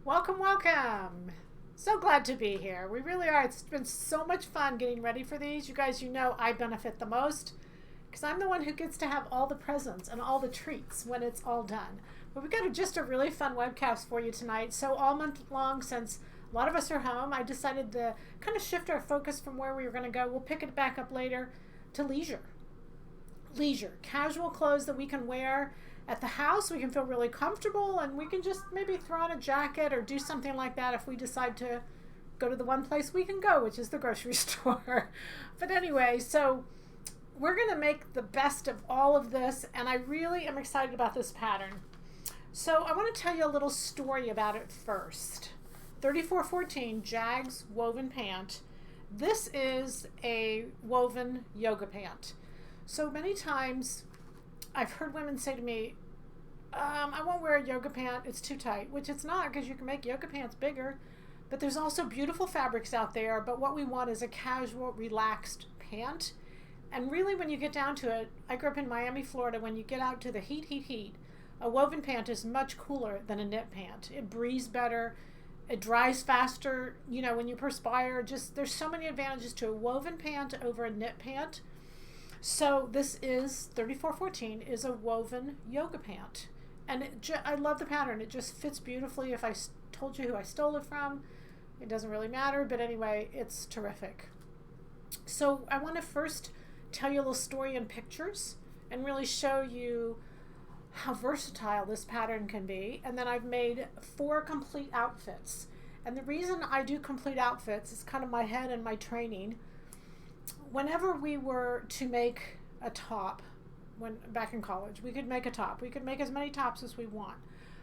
Welcome, welcome. So glad to be here. We really are. It's been so much fun getting ready for these. You guys, you know I benefit the most because I'm the one who gets to have all the presents and all the treats when it's all done. But we've got just a really fun webcast for you tonight. So all month long, since a lot of us are home, I decided to kind of shift our focus from where we were going to go. We'll pick it back up later to leisure. Leisure, casual clothes that we can wear at the house. We can feel really comfortable, and we can just maybe throw on a jacket or do something like that if we decide to go to the one place we can go, which is the grocery store. But anyway, so we're going to make the best of all of this, and I really am excited about this pattern. So I want to tell you a little story about it first. 3414 Jags woven pant. This is a woven yoga pant. So many times I've heard women say to me, I won't wear a yoga pant, it's too tight, which it's not, because you can make yoga pants bigger. But there's also beautiful fabrics out there, but what we want is a casual, relaxed pant. And really, when you get down to it, I grew up in Miami, Florida. When you get out to the heat, a woven pant is much cooler than a knit pant. It breathes better, it dries faster, you know, when you perspire. Just, there's so many advantages to a woven pant over a knit pant. So this is 3414 is a woven yoga pant, and I love the pattern. It just fits beautifully. If I told you who I stole it from, it doesn't really matter, but anyway, it's terrific. So I want to first tell you a little story in pictures and really show you how versatile this pattern can be. And then I've made 4 complete outfits. And the reason I do complete outfits is kind of my head and my training. Whenever we were to make a top, when back in college, we could make a top. We could make as many tops as we want.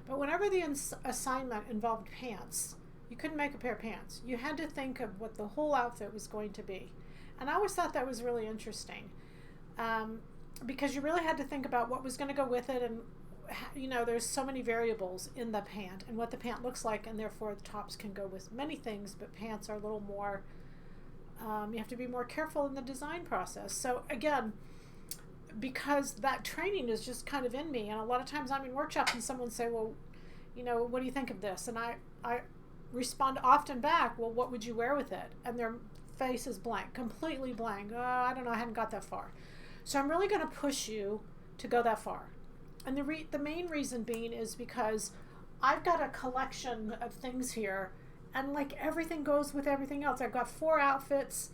But whenever the assignment involved pants, you couldn't make a pair of pants. You had to think of what the whole outfit was going to be. And I always thought that was really interesting, because you really had to think about what was going to go with it. And, you know, there's so many variables in the pant and what the pant looks like. And therefore, the tops can go with many things, but pants are a little more... you have to be more careful in the design process. So again, because that training is just kind of in me, and a lot of times I'm in workshops and someone say, well, you know, what do you think of this? And I respond often back, well, what would you wear with it? And their face is blank, completely blank. Oh, I don't know, I hadn't got that far. So I'm really going to push you to go that far. And the main reason being is because I've got a collection of things here, and like everything goes with everything else. I've got 4 outfits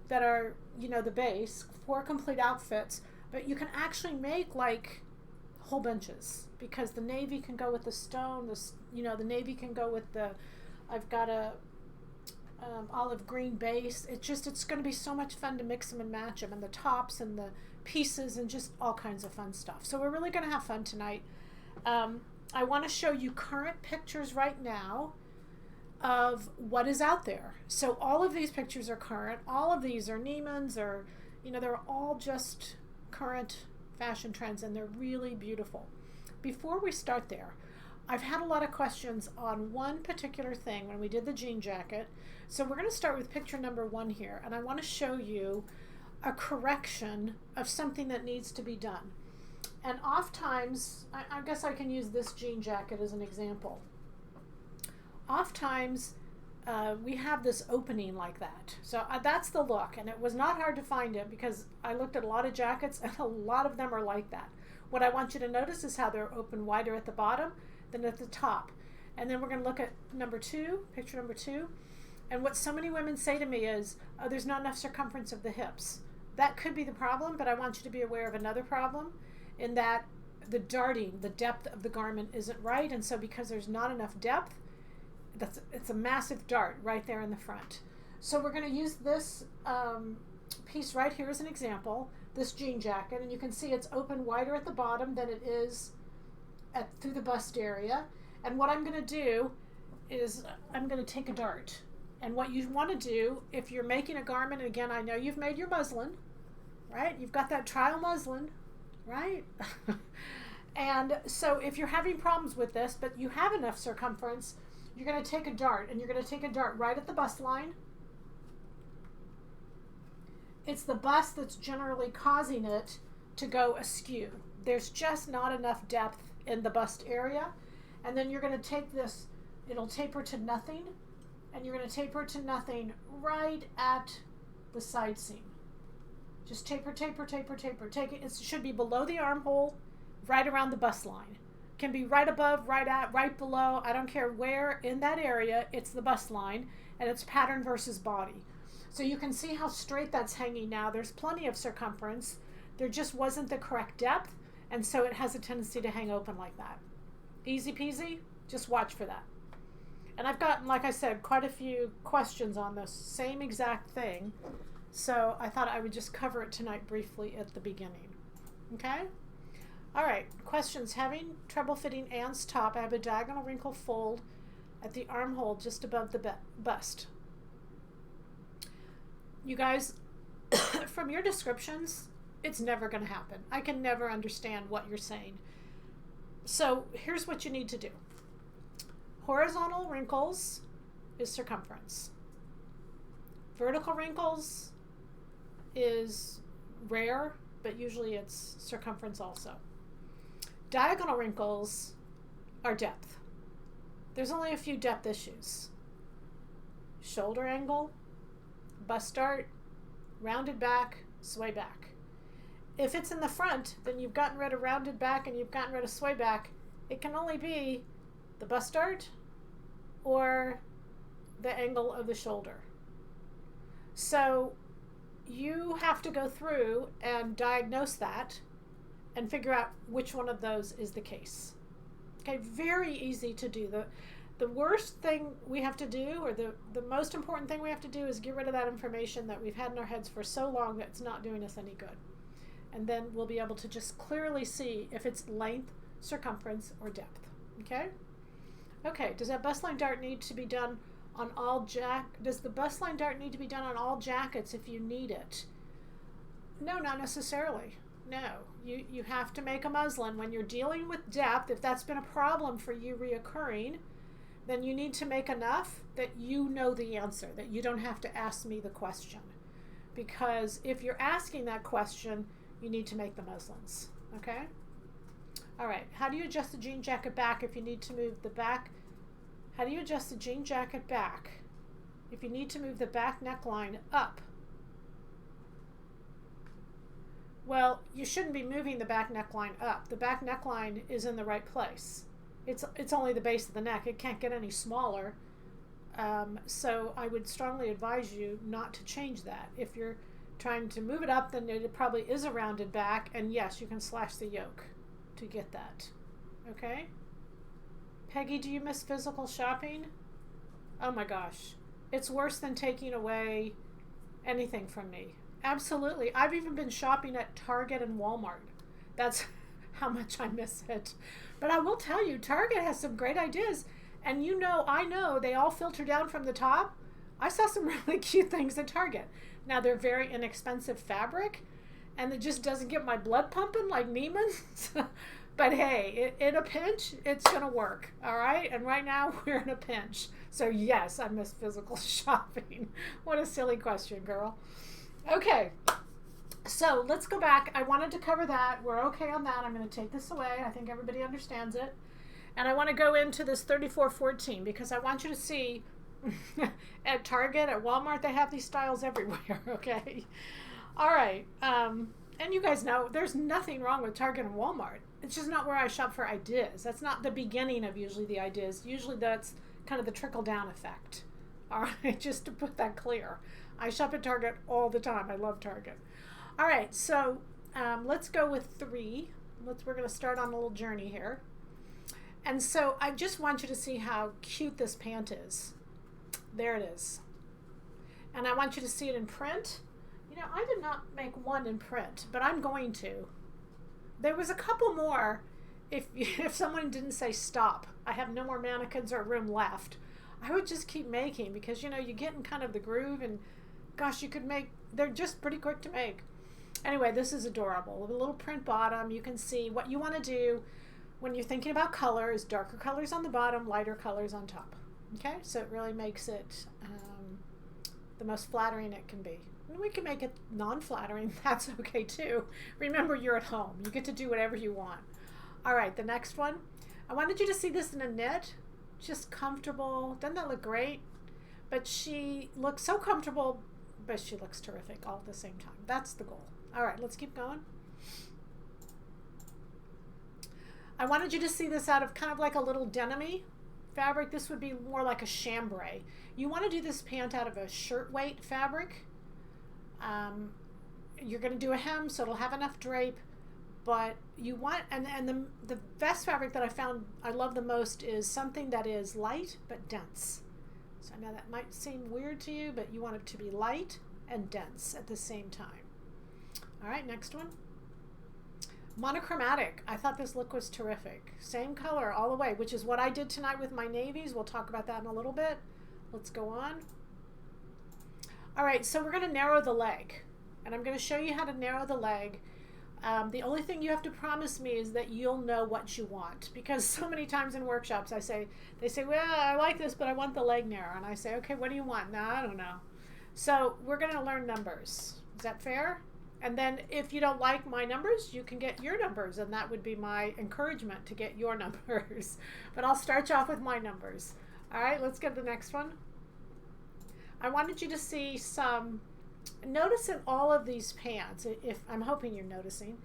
that are, you know, the base, 4 complete outfits, but you can actually make like whole bunches, because the navy can go with the stone, the navy can go with I've got a olive green base. It's going to be so much fun to mix them and match them, and the tops and the pieces and just all kinds of fun stuff. So we're really going to have fun tonight. I want to show you current pictures right now of what is out there. So all of these pictures are current. All of these are Neiman's, or, you know, they're all just current fashion trends, and they're really beautiful. Before we start there, I've had a lot of questions on one particular thing when we did the jean jacket. So we're going to start with picture number 1 here, and I want to show you a correction of something that needs to be done. And oftentimes, I guess I can use this jean jacket as an example. Oftentimes, we have this opening like that. So that's the look, and it was not hard to find it because I looked at a lot of jackets, and a lot of them are like that. What I want you to notice is how they're open wider at the bottom than at the top. And then we're going to look at number 2, picture number 2. And what so many women say to me is, oh, there's not enough circumference of the hips. That could be the problem, but I want you to be aware of another problem, in that the darting, the depth of the garment isn't right. And so because there's not enough depth, it's a massive dart right there in the front. So we're going to use this piece right here as an example, this jean jacket, and you can see it's open wider at the bottom than it is through the bust area. And what I'm going to do is I'm going to take a dart. And what you want to do, if you're making a garment, and again, I know you've made your muslin, right? You've got that trial muslin, right? And so if you're having problems with this, but you have enough circumference, you're going to take a dart, and you're going to take a dart right at the bust line. It's the bust that's generally causing it to go askew. There's just not enough depth in the bust area. And then you're going to take this It'll taper to nothing, and you're going to taper to nothing right at the side seam. Just taper, taper, taper, taper. Take it. It should be below the armhole, right around the bust line. Can be right above, right at, right below. I don't care where in that area. It's the bust line, and it's pattern versus body. So you can see how straight that's hanging now. There's plenty of circumference. There just wasn't the correct depth, and so it has a tendency to hang open like that. Easy peasy. Just watch for that. And I've gotten, like I said, quite a few questions on this same exact thing. So I thought I would just cover it tonight briefly at the beginning. Okay? All right. Questions. Having trouble fitting Anne's top, I have a diagonal wrinkle fold at the armhole just above the bust. You guys, from your descriptions, it's never going to happen. I can never understand what you're saying. So here's what you need to do. Horizontal wrinkles is circumference. Vertical wrinkles is rare, but usually it's circumference also. Diagonal wrinkles are depth. There's only a few depth issues. Shoulder angle, bust dart, rounded back, sway back. If it's in the front, then you've gotten rid of rounded back and you've gotten rid of sway back. It can only be the bust dart or the angle of the shoulder. So you have to go through and diagnose that and figure out which one of those is the case. Okay, very easy to do. The worst thing we have to do, or the most important thing we have to do, is get rid of that information that we've had in our heads for so long that it's not doing us any good. And then we'll be able to just clearly see if it's length, circumference, or depth. Okay? Okay, does that bust line dart need to be done on all does the bust line dart need to be done on all jackets if you need it? No, not necessarily. No. You have to make a muslin. When you're dealing with depth, if that's been a problem for you reoccurring, then you need to make enough that you know the answer, that you don't have to ask me the question. Because if you're asking that question, you need to make the muslins. Okay? All right. How do you adjust the jean jacket back if you need to move the back? How do you adjust the jean jacket back if you need to move the back neckline up? Well, you shouldn't be moving the back neckline up. The back neckline is in the right place. It's only the base of the neck. It can't get any smaller. So I would strongly advise you not to change that. If you're trying to move it up, then it probably is a rounded back, and yes, you can slash the yoke to get that. Okay? Peggy, do you miss physical shopping? Oh my gosh. It's worse than taking away anything from me. Absolutely. I've even been shopping at Target and Walmart. That's how much I miss it. But I will tell you, Target has some great ideas. And I know they all filter down from the top. I saw some really cute things at Target. Now, they're very inexpensive fabric, and it just doesn't get my blood pumping like Neiman's. But hey, in a pinch, it's going to work, all right? And right now, we're in a pinch. So yes, I miss physical shopping. What a silly question, girl. Okay, so let's go back. I wanted to cover that. We're okay on that. I'm going to take this away. I think everybody understands it. And I want to go into this 3414 because I want you to see at Target, at Walmart, they have these styles everywhere, okay? All right. And you guys know there's nothing wrong with Target and Walmart. It's just not where I shop for ideas. That's not the beginning of usually the ideas. Usually that's kind of the trickle-down effect. All right, just to put that clear. I shop at Target all the time. I love Target. All right, so let's go with 3. We're going to start on a little journey here. And so I just want you to see how cute this pant is. There it is. And I want you to see it in print. I did not make one in print, but I'm going to. There was a couple more if someone didn't say stop. I have no more mannequins or room left. I would just keep making because, you get in kind of the groove and, gosh, they're just pretty quick to make. Anyway, this is adorable. With a little print bottom, you can see what you want to do when you're thinking about colors, darker colors on the bottom, lighter colors on top. Okay, so it really makes it the most flattering it can be. And we can make it non-flattering. That's okay too. Remember, you're at home. You get to do whatever you want. All right, the next one. I wanted you to see this in a knit. just comfortable. Doesn't that look great? But she looks so comfortable, but she looks terrific all at the same time. That's the goal. All right, let's keep going. I wanted you to see this out of kind of like a little denim-y fabric. This would be more like a chambray. You want to do this pant out of a shirtweight fabric. You're going to do a hem, so it'll have enough drape, but you want, and the best fabric that I found I love the most is something that is light but dense. So I know that might seem weird to you, but you want it to be light and dense at the same time. All right, next one. Monochromatic. I thought this look was terrific. Same color all the way, which is what I did tonight with my navies. We'll talk about that in a little bit. Let's go on. All right, so we're going to narrow the leg, and I'm going to show you how to narrow the leg. The only thing you have to promise me is that you'll know what you want, because so many times in workshops they say, well, I like this, but I want the leg narrow. And I say, okay, what do you want? No, I don't know. So we're going to learn numbers. Is that fair? And then if you don't like my numbers, you can get your numbers, and that would be my encouragement to get your numbers. But I'll start you off with my numbers. All right, let's get the next one. I wanted you to see some, notice in all of these pants, if I'm hoping you're noticing,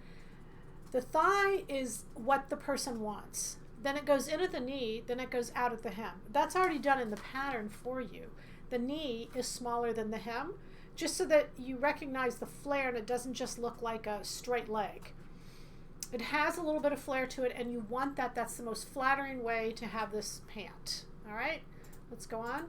the thigh is what the person wants. Then it goes in at the knee, then it goes out at the hem. That's already done in the pattern for you. The knee is smaller than the hem, just so that you recognize the flare and it doesn't just look like a straight leg. It has a little bit of flare to it, and you want that. That's the most flattering way to have this pant. All right, let's go on.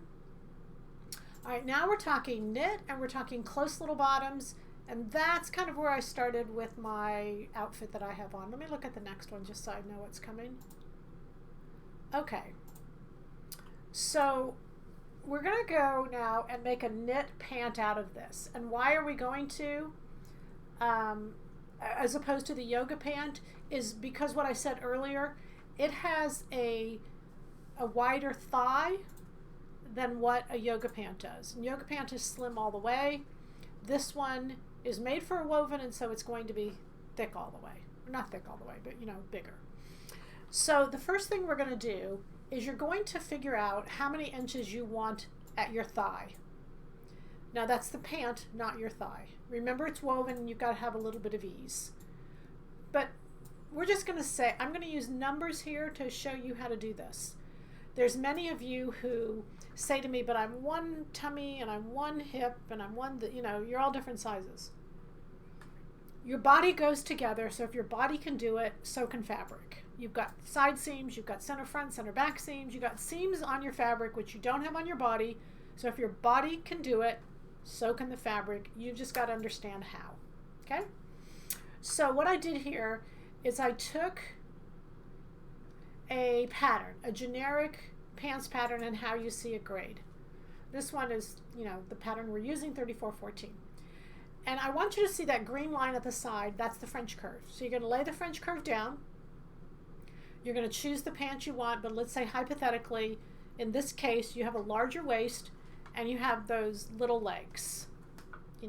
All right, now we're talking knit, and we're talking close little bottoms, and that's kind of where I started with my outfit that I have on. Let me look at the next one just so I know what's coming. Okay, so we're going to go now and make a knit pant out of this. And why are we going to, as opposed to the yoga pant, is because what I said earlier, it has a wider thigh than what a yoga pant does. And yoga pant is slim all the way. This one is made for a woven, and so it's going to be thick all the way. Not thick all the way, but bigger. So the first thing we're going to do is you're going to figure out how many inches you want at your thigh. Now that's the pant, not your thigh. Remember, it's woven and you've got to have a little bit of ease. But we're just going to say, I'm going to use numbers here to show you how to do this. There's many of you who say to me, but I'm one tummy and I'm one hip and I'm one, you're all different sizes. Your body goes together, so if your body can do it, so can fabric. You've got side seams, you've got center front, center back seams, you've got seams on your fabric, which you don't have on your body. So if your body can do it, so can the fabric. You've just got to understand how. Okay? So what I did here is I took a pattern, a generic pants pattern, and how you see it grade. This one is, the pattern we're using, 3414. And I want you to see that green line at the side. That's the French curve. So you're going to lay the French curve down. You're going to choose the pants you want, but let's say hypothetically, in this case, you have a larger waist and you have those little legs.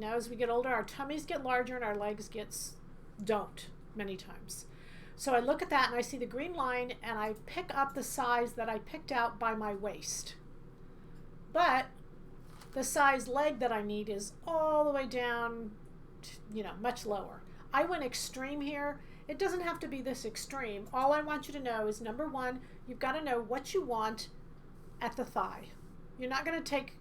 As we get older, our tummies get larger and our legs don't many times. So I look at that and I see the green line and I pick up the size that I picked out by my waist. But the size leg that I need is all the way down, much lower. I went extreme here. It doesn't have to be this extreme. All I want you to know is, number one, you've got to know what you want at the thigh. You're not going to take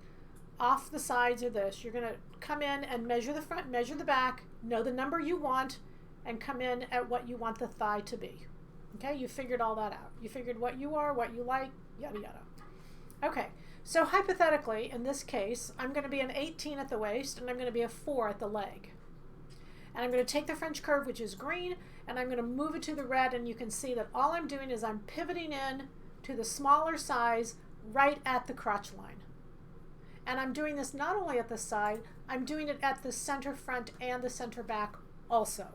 off the sides or this. You're going to come in and measure the front, measure the back, know the number you want, and come in at what you want the thigh to be. Okay, you figured all that out. You figured what you are, what you like, yada yada. Okay, so hypothetically, in this case, I'm going to be an 18 at the waist, and I'm going to be a 4 at the leg. And I'm going to take the French curve, which is green, and I'm going to move it to the red, and you can see that all I'm doing is I'm pivoting in to the smaller size right at the crotch line. And I'm doing this not only at the side, I'm doing it at the center front and the center back also.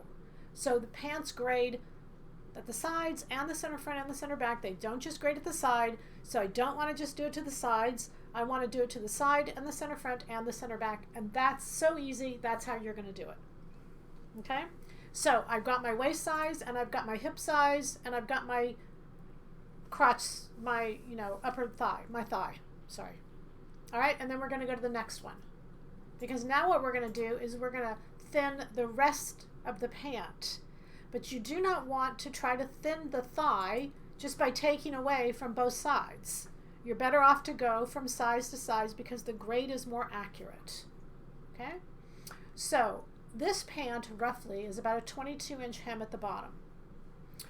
So the pants grade at the sides and the center front and the center back. They don't just grade at the side, so I don't want to just do it to the sides. I want to do it to the side and the center front and the center back, and that's so easy. That's how you're going to do it. Okay? So I've got my waist size, and I've got my hip size, and I've got my crotch, my, upper thigh, my thigh, sorry. All right, and then we're gonna go to the next one. Because now what we're gonna do is we're gonna thin the rest of the pant. But you do not want to try to thin the thigh just by taking away from both sides. You're better off to go from size to size because the grade is more accurate. Okay? So this pant roughly is about a 22-inch hem at the bottom.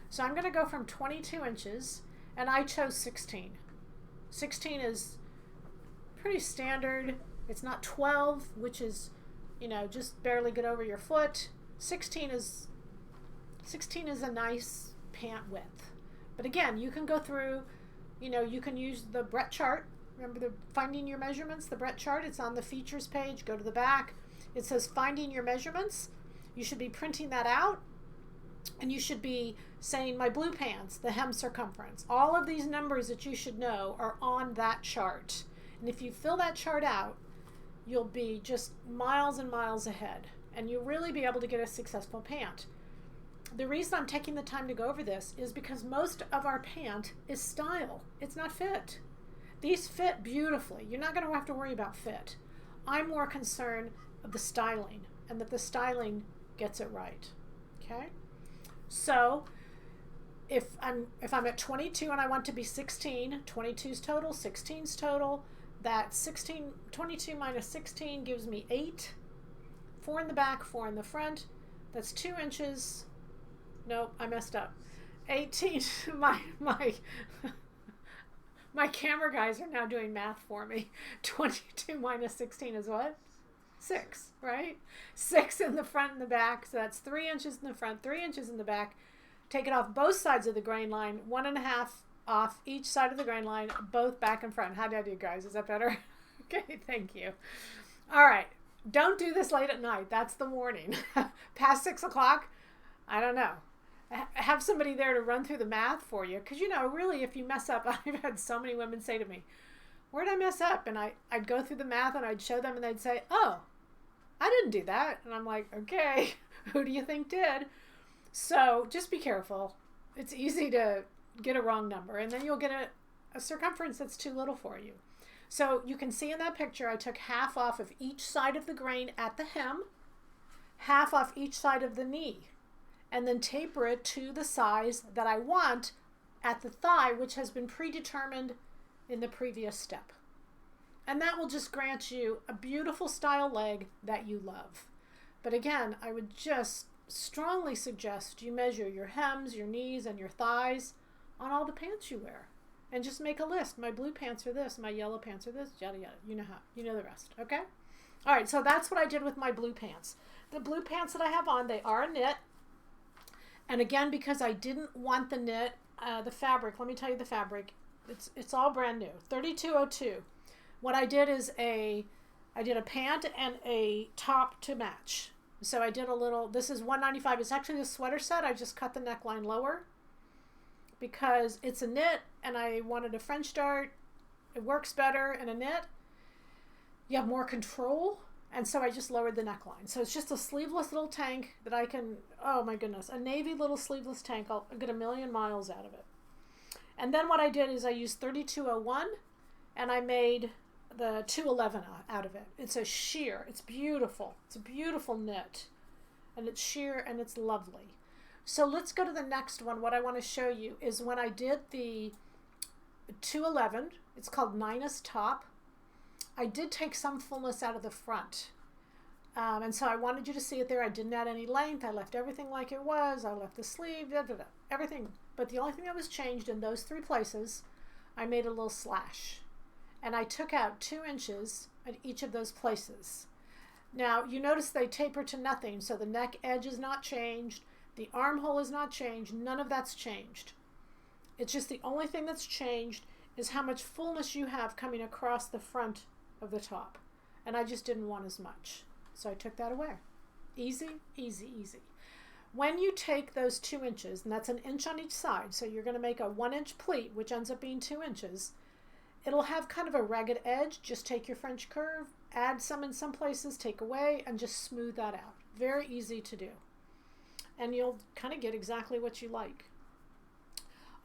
So I'm going to go from 22 inches, and I chose 16. 16 is pretty standard. It's not 12, which is, just barely get over your foot. 16 is a nice pant width. But again, you can go through, you can use the Brett chart. Remember the Finding Your Measurements, the Brett chart? It's on the features page. Go to the back. It says Finding Your Measurements. You should be printing that out. And you should be saying my blue pants, the hem circumference. All of these numbers that you should know are on that chart. And if you fill that chart out, you'll be just miles and miles ahead. And you'll really be able to get a successful pant. The reason I'm taking the time to go over this is because most of our pant is style. It's not fit. These fit beautifully. You're not going to have to worry about fit. I'm more concerned of the styling and that the styling gets it right. Okay? So if I'm at 22 and I want to be 16, 22's total, 16's total, that 22 minus 16 gives me 8. 4 in the back, 4 in the front. That's 2 inches. Nope, I messed up. 18. My camera guys are now doing math for me. 22 minus 16 is what? 6, right? 6 in the front and the back. So that's 3 inches in the front, 3 inches in the back. Take it off both sides of the grain line. 1.5 off each side of the grain line, both back and front. How did I do, guys? Is that better? Okay, thank you. All right. Don't do this late at night. That's the warning. Past 6 o'clock, I don't know. Have somebody there to run through the math for you. Because, really, if you mess up, I've had so many women say to me, where'd I mess up? And I'd go through the math and I'd show them and they'd say, oh, I didn't do that. And I'm like, okay, who do you think did? So just be careful. It's easy to get a wrong number. And then you'll get a circumference that's too little for you. So you can see in that picture, I took half off of each side of the grain at the hem, half off each side of the knee, and then taper it to the size that I want at the thigh, which has been predetermined in the previous step. And that will just grant you a beautiful style leg that you love. But again, I would just strongly suggest you measure your hems, your knees, and your thighs on all the pants you wear. And just make a list. My blue pants are this, my yellow pants are this, yada yada. You know the rest, okay? All right, so that's what I did with my blue pants. The blue pants that I have on, they are a knit. And again, because I didn't want the knit, the fabric, let me tell you the fabric, it's all brand new, 3202. What I did is I did a pant and a top to match. So I did a little, this is $195. It's actually the sweater set. I just cut the neckline lower because it's a knit and I wanted a French dart. It works better in a knit. You have more control. And so I just lowered the neckline. So it's just a sleeveless little tank that I can, oh my goodness, a navy little sleeveless tank. I'll get 1,000,000 miles out of it. And then what I did is I used 3201 and I made the 211 out of it. It's a sheer. It's beautiful. It's a beautiful knit. And it's sheer and it's lovely. So let's go to the next one. What I want to show you is when I did the 211, it's called Nina's top. I did take some fullness out of the front. And so I wanted you to see it there. I didn't add any length. I left everything like it was. I left the sleeve, everything. But the only thing that was changed in those 3 places, I made a little slash. And I took out 2 inches at each of those places. Now, you notice they taper to nothing, so the neck edge is not changed. The armhole is not changed. None of that's changed. It's just the only thing that's changed is how much fullness you have coming across the front of the top. And I just didn't want as much. So I took that away. Easy, easy, easy. When you take those 2 inches, and that's 1 inch on each side, so you're going to make a 1-inch pleat, which ends up being 2 inches, it'll have kind of a ragged edge. Just take your French curve, add some in some places, take away, and just smooth that out. Very easy to do. And you'll kind of get exactly what you like.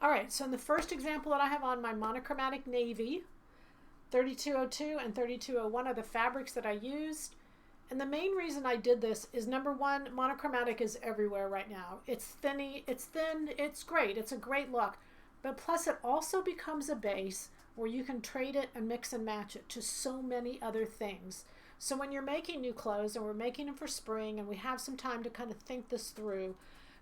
All right, so in the first example that I have on, my monochromatic navy, 3202 and 3201 are the fabrics that I used. And the main reason I did this is, number one, monochromatic is everywhere right now. It's thin, it's great. It's a great look. But plus it also becomes a base where you can trade it and mix and match it to so many other things. So when you're making new clothes, and we're making them for spring, and we have some time to kind of think this through,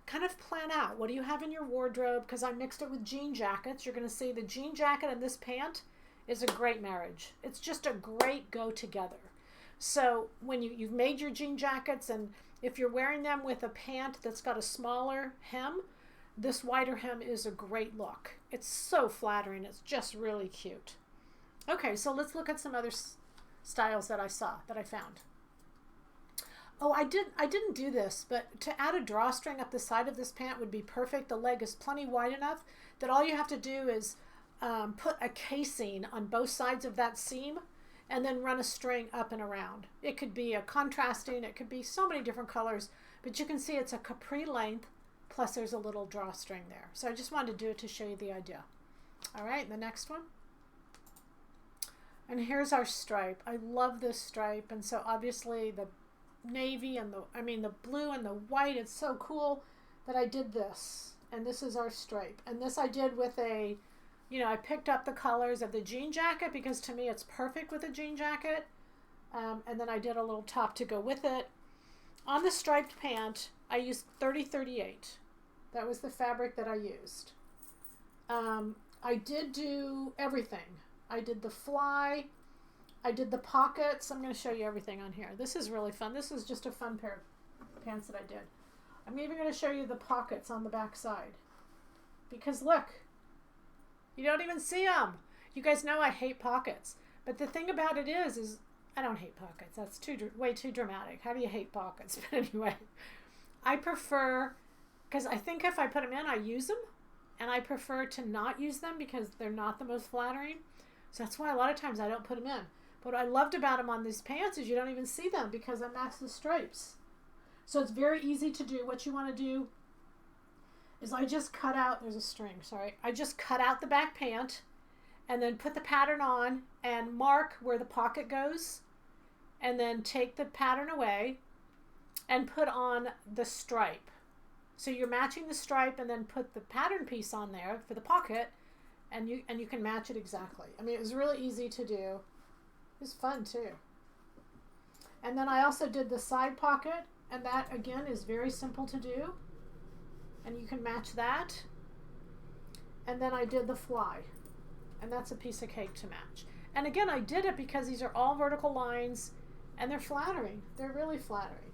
kind of plan out, what do you have in your wardrobe? Because I mixed it with jean jackets. You're going to see the jean jacket and this pant is a great marriage. It's just a great go together. So when you've made your jean jackets, and if you're wearing them with a pant that's got a smaller hem, this wider hem is a great look. It's so flattering. It's just really cute. Okay, so let's look at some other styles that I found. Oh, I didn't do this, but to add a drawstring up the side of this pant would be perfect. The leg is plenty wide enough that all you have to do is put a casing on both sides of that seam, and then run a string up and around. It could be a contrasting, it could be so many different colors, but you can see it's a capri length, plus there's a little drawstring there. So I just wanted to do it to show you the idea. All right, the next one. And here's our stripe. I love this stripe, and so obviously the navy and the blue and the white, it's so cool that I did this. And this is our stripe. And this I did with a, I picked up the colors of the jean jacket because to me it's perfect with a jean jacket. And then I did a little top to go with it. On the striped pant, I used 3038. That was the fabric that I used. I did do everything. I did the fly. I did the pockets. I'm going to show you everything on here. This is really fun. This is just a fun pair of pants that I did. I'm even going to show you the pockets on the back side. Because look, you don't even see them. You guys know I hate pockets. But the thing about it is I don't hate pockets. That's way too dramatic. How do you hate pockets? But anyway, I prefer, because I think if I put them in, I use them. And I prefer to not use them because they're not the most flattering. So that's why a lot of times I don't put them in. But what I loved about them on these pants is you don't even see them because I match the stripes. So it's very easy to do. What you want to do is I just cut out, there's a string, sorry. I just cut out the back pant and then put the pattern on and mark where the pocket goes, and then take the pattern away and put on the stripe. So you're matching the stripe and then put the pattern piece on there for the pocket, and you can match it exactly. I mean, it was really easy to do. It was fun too. And then I also did the side pocket, and that again is very simple to do. And you can match that. And then I did the fly, and that's a piece of cake to match. And again, I did it because these are all vertical lines and they're flattering. They're really flattering.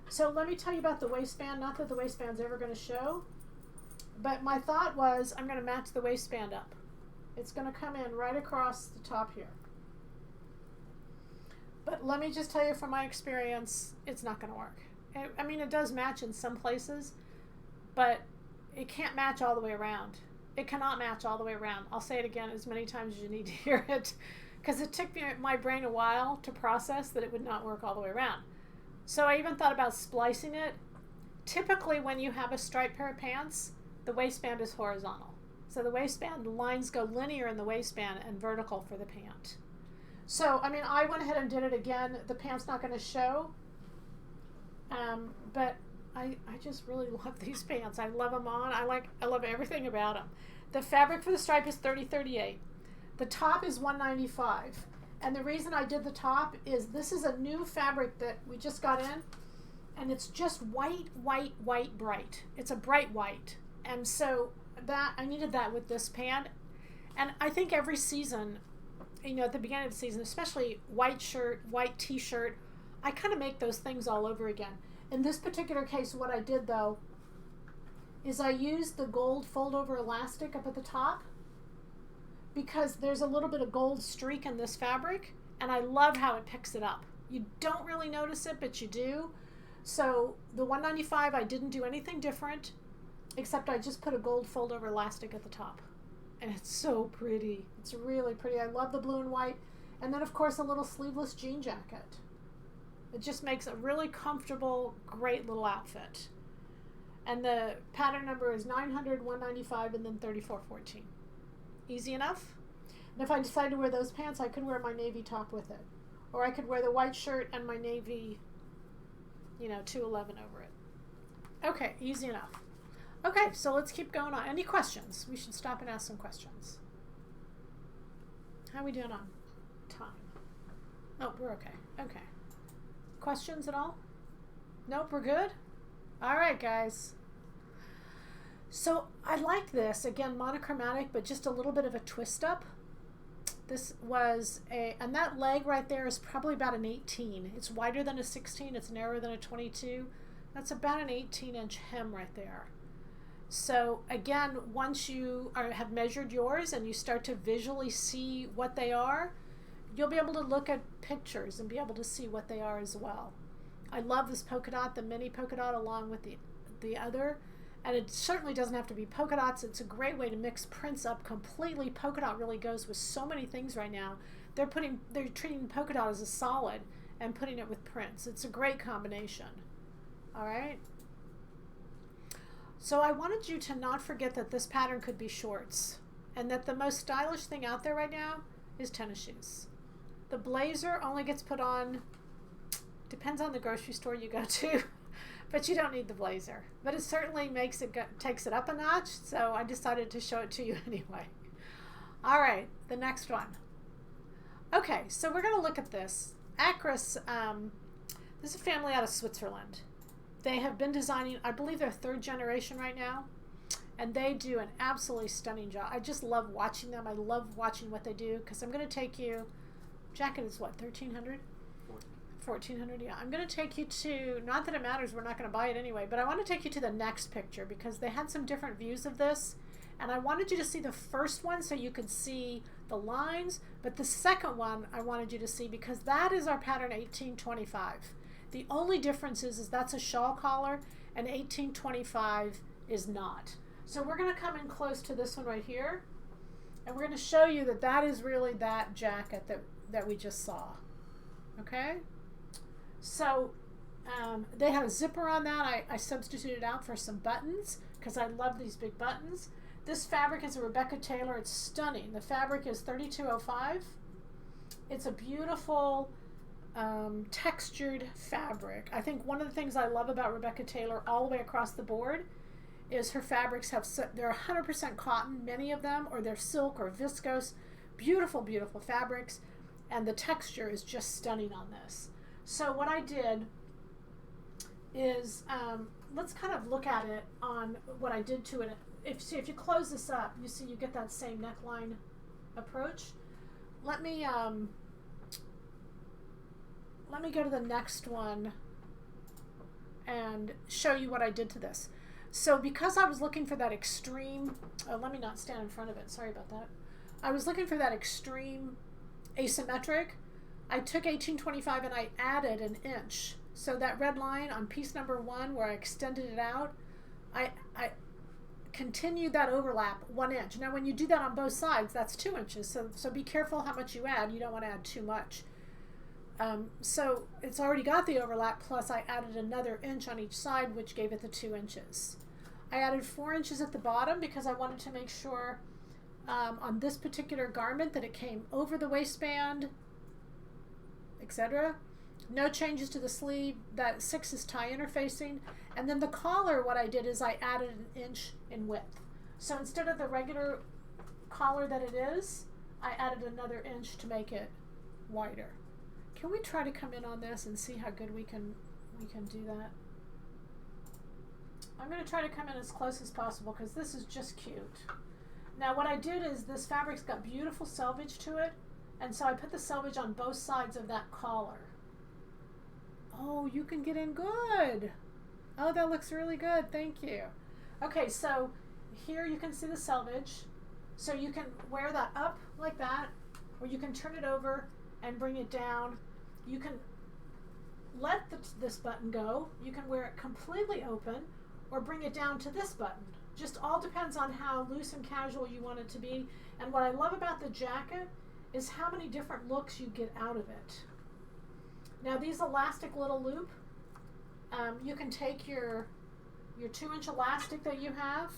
So let me tell you about the waistband. Not that the waistband's ever going to show, but my thought was I'm going to match the waistband up. It's going to come in right across the top here. But let me just tell you from my experience, it's not going to work. I mean, it does match in some places, but it can't match all the way around. It cannot match all the way around. I'll say it again as many times as you need to hear it, because it took my brain a while to process that it would not work all the way around. So I even thought about splicing it. Typically when you have a striped pair of pants, the waistband is horizontal. So the waistband, the lines go linear in the waistband and vertical for the pant. So, I mean, I went ahead and did it again. The pant's not going to show, but I just really love these pants. I love them on. I love everything about them. The fabric for the stripe is 3038. The top is 195. And the reason I did the top is this is a new fabric that we just got in, and it's just white, white, white, bright. It's a bright white. And so that I needed that with this pant. And I think every season, at the beginning of the season, especially white shirt, white t-shirt, I kind of make those things all over again. In this particular case, what I did though is I used the gold fold over elastic up at the top, because there's a little bit of gold streak in this fabric, and I love how it picks it up. You don't really notice it, but you do. So the 195, I didn't do anything different, except I just put a gold fold over elastic at the top. And it's so pretty. It's really pretty. I love the blue and white. And then, of course, a little sleeveless jean jacket. It just makes a really comfortable, great little outfit. And the pattern number is 900, 195, and then 3414. Easy enough? And if I decide to wear those pants, I could wear my navy top with it. Or I could wear the white shirt and my navy, 211 over it. Okay, easy enough. Okay, so let's keep going on. Any questions? We should stop and ask some questions. How are we doing on time? Oh, we're okay. Okay. Questions at all? Nope, we're good? All right, guys. So I like this. Again, monochromatic, but just a little bit of a twist up. This was and that leg right there is probably about an 18. It's wider than a 16. It's narrower than a 22. That's about an 18-inch hem right there. So again, once you have measured yours and you start to visually see what they are, you'll be able to look at pictures and be able to see what they are as well. I love this polka dot, the mini polka dot, along with the other. And it certainly doesn't have to be polka dots. It's a great way to mix prints up completely. Polka dot really goes with so many things right now. They're treating polka dot as a solid and putting it with prints. It's a great combination. All right. So I wanted you to not forget that this pattern could be shorts, and that the most stylish thing out there right now is tennis shoes. The blazer only gets put on, depends on the grocery store you go to. But you don't need the blazer. But it certainly takes it up a notch, so I decided to show it to you anyway. All right, the next one. Okay, so we're going to look at this. Acris, this is a family out of Switzerland. They have been designing, I believe they're third generation right now, and they do an absolutely stunning job. I just love watching them. I love watching what they do, because I'm going to take you, jacket is what, 1,300? 1,400, yeah. I'm going to take you to, not that it matters, we're not going to buy it anyway, but I want to take you to the next picture because they had some different views of this, and I wanted you to see the first one so you could see the lines, but the second one I wanted you to see because that is our pattern 1825. The only difference is that's a shawl collar and 1825 is not. So we're going to come in close to this one right here, and we're going to show you that that is really that jacket that we just saw. Okay? So they have a zipper on that. I substituted out for some buttons because I love these big buttons. This fabric is a Rebecca Taylor. It's stunning. The fabric is 3205. It's a beautiful textured fabric. I think one of the things I love about Rebecca Taylor all the way across the board is her fabrics they're 100% cotton, many of them, or they're silk or viscose. Beautiful, beautiful fabrics. And the texture is just stunning on this. So what I did is, let's kind of look at it on what I did to it. If you close this up, you see you get that same neckline approach. Let me go to the next one and show you what I did to this. So because I was looking for that extreme, let me not stand in front of it. Sorry about that. I was looking for that extreme asymmetric. I took 1825 and I added an inch. So that red line on piece number 1 where I extended it out, I continued that overlap 1 inch. Now when you do that on both sides, that's 2 inches. So be careful how much you add. You don't want to add too much. So it's already got the overlap, plus I added another inch on each side, which gave it the 2 inches. I added 4 inches at the bottom because I wanted to make sure on this particular garment that it came over the waistband, etc. No changes to the sleeve. That 6 is tie interfacing. And then the collar, what I did is I added an inch in width. So instead of the regular collar that it is, I added another inch to make it wider. Can we try to come in on this and see how good we can do that? I'm going to try to come in as close as possible because this is just cute. Now what I did is this fabric's got beautiful selvage to it, and so I put the selvage on both sides of that collar. Oh, you can get in good. Oh, that looks really good. Thank you. Okay, so here you can see the selvage. So you can wear that up like that, or you can turn it over and bring it down. You can let this button go. You can wear it completely open or bring it down to this button. Just all depends on how loose and casual you want it to be. And what I love about the jacket is how many different looks you get out of it. Now these elastic little loop, you can take your your 2-inch elastic that you have.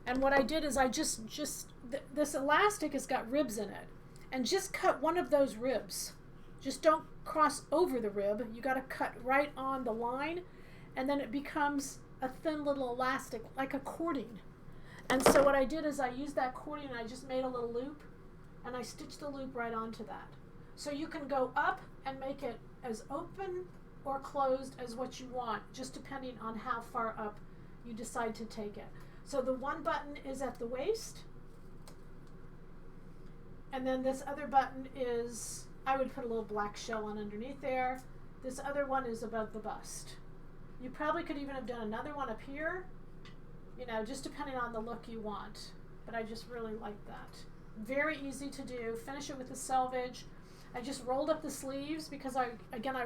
And what I did is I this elastic has got ribs in it. And just cut one of those ribs. Just don't cross over the rib. You got to cut right on the line. And then it becomes a thin little elastic, like a cording. And so what I did is I used that cording and I just made a little loop. And I stitched the loop right onto that. So you can go up and make it as open or closed as what you want, just depending on how far up you decide to take it. So the one button is at the waist, and then this other button is, I would put a little black shell on underneath there. This other one is above the bust. You probably could even have done another one up here, you know, just depending on the look you want. But I just really like that. Very easy to do. Finish it with the selvage. I just rolled up the sleeves because I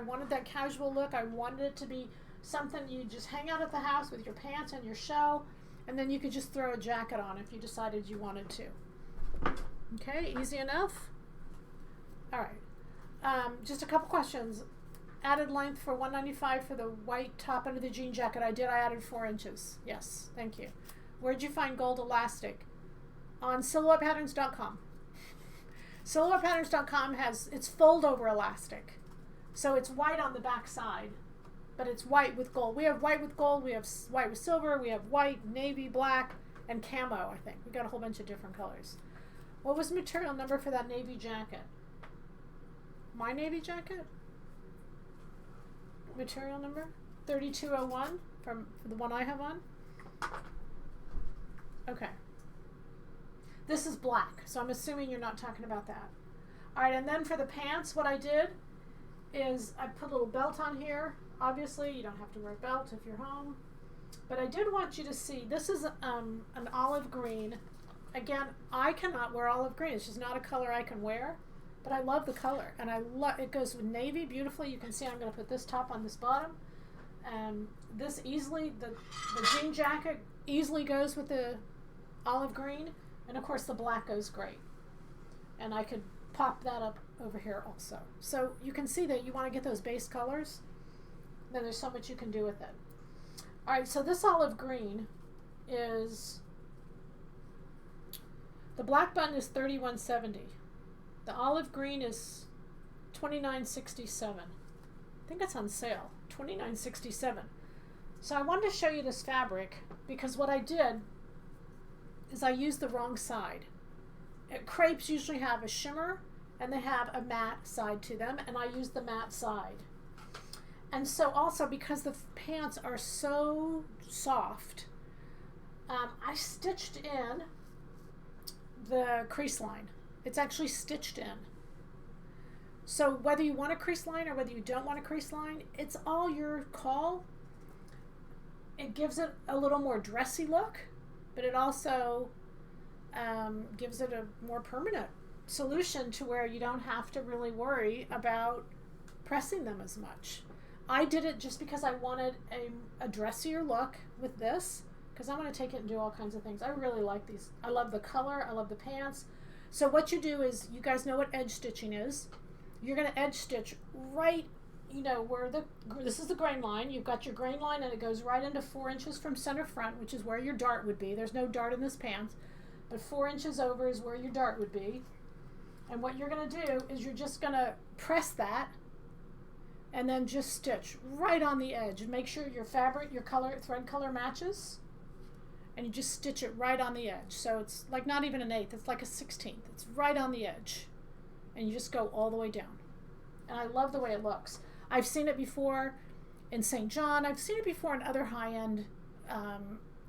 wanted that casual look. I wanted it to be something you just hang out at the house with your pants and your shell, and then you could just throw a jacket on if you decided you wanted to. Okay, easy enough? All right, just a couple questions. Added length for $195 for the white top under the jean jacket. I added 4 inches. Yes, thank you. Where'd you find gold elastic? On silhouettepatterns.com. Silhouettepatterns.com it's fold over elastic. So it's white on the back side, but it's white with gold. We have white with gold, we have white with silver, we have white, navy, black, and camo, I think. We got a whole bunch of different colors. What was the material number for that navy jacket? My navy jacket? Material number? 3201 for the one I have on? Okay. This is black, so I'm assuming you're not talking about that. All right, and then for the pants, what I did is I put a little belt on here. Obviously, you don't have to wear a belt if you're home. But I did want you to see, this is an olive green. Again, I cannot wear olive green. It's just not a color I can wear. But I love the color, and it goes with navy beautifully. You can see I'm going to put this top on this bottom. This easily, the jean jacket easily goes with the olive green. And of course the black goes great. And I could pop that up over here also. So you can see that you want to get those base colors. Then there's so much you can do with it. All right, so this olive green is, the black button is $31.70. The olive green is $29.67. I think it's on sale, $29.67. So I wanted to show you this fabric because what I did is I used the wrong side. Crepes usually have a shimmer and they have a matte side to them, and I used the matte side. And so also because the pants are so soft, I stitched in the crease line. It's actually stitched in. So whether you want a crease line or whether you don't want a crease line, it's all your call. It gives it a little more dressy look, but it also gives it a more permanent solution to where you don't have to really worry about pressing them as much. I did it just because I wanted a dressier look with this, because I'm going to take it and do all kinds of things. I really like these. I love the color. I love the pants. So what you do is, you guys know what edge stitching is. You're going to edge stitch right, you know, where this is the grain line. You've got your grain line and it goes right into 4 inches from center front, which is where your dart would be. There's no dart in this pants, but 4 inches over is where your dart would be. And what you're going to do is you're just going to press that and then just stitch right on the edge and make sure your fabric, your color, thread color matches. And you just stitch it right on the edge. So it's like not even an eighth, it's like a 16th. It's right on the edge. And you just go all the way down. And I love the way it looks. I've seen it before in St. John. I've seen it before in other high-end.